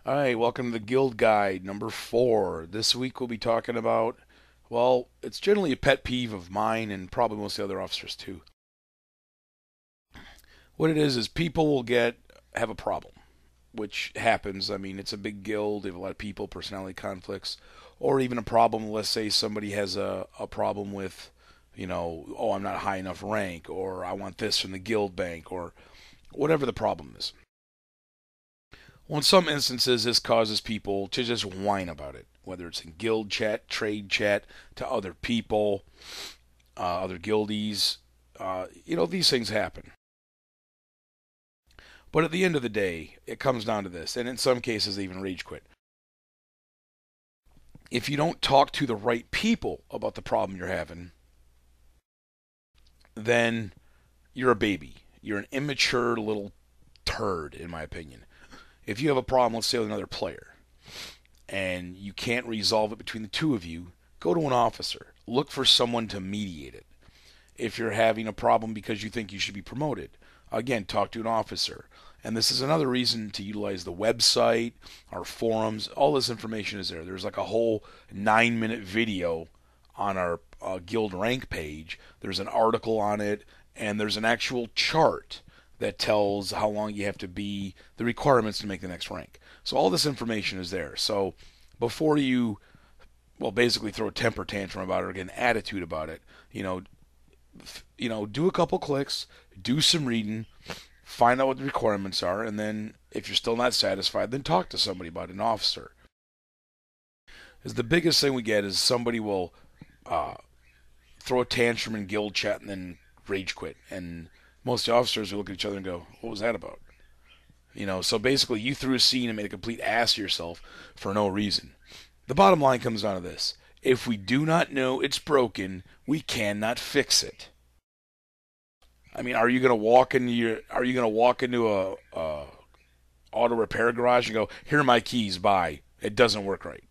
All right, welcome to the Guild Guide number 4. This week we'll be talking about, well, it's generally a pet peeve of mine and probably most of the other officers too. What it is people will have a problem, which happens. I mean, it's a big guild, they have a lot of people, personality conflicts, or even a problem. Let's say somebody has a problem with, oh, I'm not high enough rank, or I want this from the guild bank, or whatever the problem is. Well, in some instances, this causes people to just whine about it, whether it's in guild chat, trade chat, to other people, other guildies. These things happen. But at the end of the day, it comes down to this, and in some cases, they even rage quit. If you don't talk to the right people about the problem you're having, then you're a baby. You're an immature little turd, in my opinion. If you have a problem, let's say with another player, and you can't resolve it between the two of you, go to an officer. Look for someone to mediate it. If you're having a problem because you think you should be promoted, again, talk to an officer. And this is another reason to utilize the website, our forums. All this information is there. There's like a whole 9-minute video on our guild rank page. There's an article on it, and there's an actual chart that tells how long you have to be, the requirements to make the next rank. So all this information is there. So before you, well, basically throw a temper tantrum about it or get an attitude about it, do a couple clicks, do some reading, find out what the requirements are, and then if you're still not satisfied, then talk to somebody about it, an officer. Because the biggest thing we get is somebody will throw a tantrum in guild chat and then rage quit. And most of the officers will look at each other and go, what was that about? So basically you threw a scene and made a complete ass of yourself for no reason. The bottom line comes down to this. If we do not know it's broken, we cannot fix it. I mean, are you going to walk into a auto repair garage and go, "Here are my keys, bye." It doesn't work right.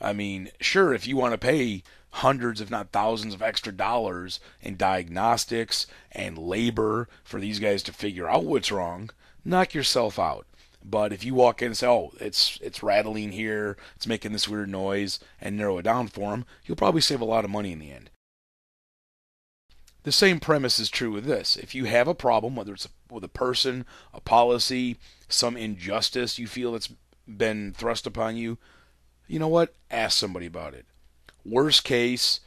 I mean, sure, if you want to pay hundreds, if not thousands, of extra dollars in diagnostics and labor for these guys to figure out what's wrong, knock yourself out. But if you walk in and say, "Oh, it's rattling here, it's making this weird noise," and narrow it down for them, you'll probably save a lot of money in the end. The same premise is true with this. If you have a problem, whether it's with a person, a policy, some injustice you feel that's been thrust upon you, you know what? Ask somebody about it. Worst case,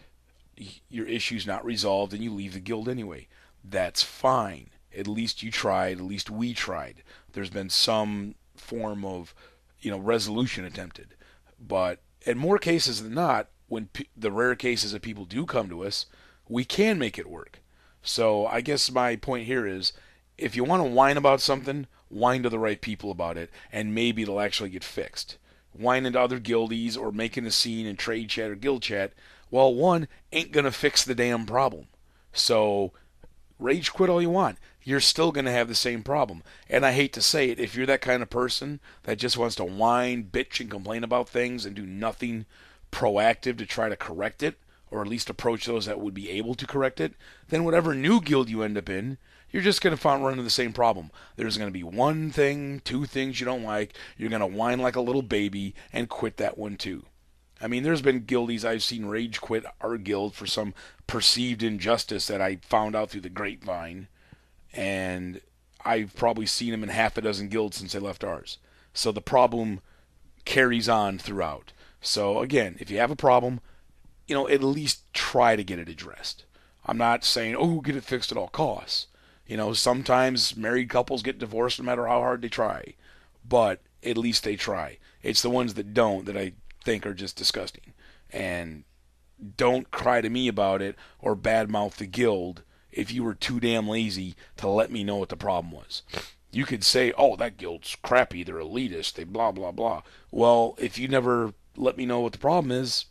your issue's not resolved and you leave the guild anyway. That's fine. At least you tried. At least we tried. There's been some form of, resolution attempted. But in more cases than not, when the rare cases that people do come to us, we can make it work. So I guess my point here is, if you want to whine about something, whine to the right people about it, and maybe it'll actually get fixed. Whine into other guildies or making a scene in trade chat or guild chat, well, one, ain't going to fix the damn problem. So rage quit all you want. You're still going to have the same problem. And I hate to say it, if you're that kind of person that just wants to whine, bitch, and complain about things and do nothing proactive to try to correct it, or at least approach those that would be able to correct it, then whatever new guild you end up in, you're just going to run into the same problem. There's going to be one thing, two things you don't like. You're going to whine like a little baby and quit that one too. I mean, there's been guildies I've seen rage quit our guild for some perceived injustice that I found out through the grapevine, and I've probably seen them in half a dozen guilds since they left ours. So the problem carries on throughout. So again, if you have a problem, at least try to get it addressed. I'm not saying, oh, get it fixed at all costs. Sometimes married couples get divorced no matter how hard they try. But at least they try. It's the ones that don't that I think are just disgusting. And don't cry to me about it or badmouth the guild if you were too damn lazy to let me know what the problem was. You could say, oh, that guild's crappy, they're elitist, they blah, blah, blah. Well, if you never let me know what the problem is,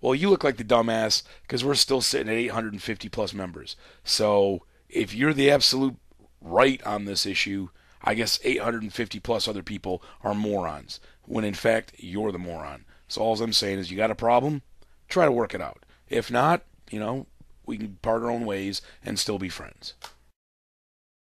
well, you look like the dumbass because we're still sitting at 850 plus members. So if you're the absolute right on this issue, I guess 850 plus other people are morons, when in fact you're the moron. So all I'm saying is, you got a problem, try to work it out. If not, we can part our own ways and still be friends.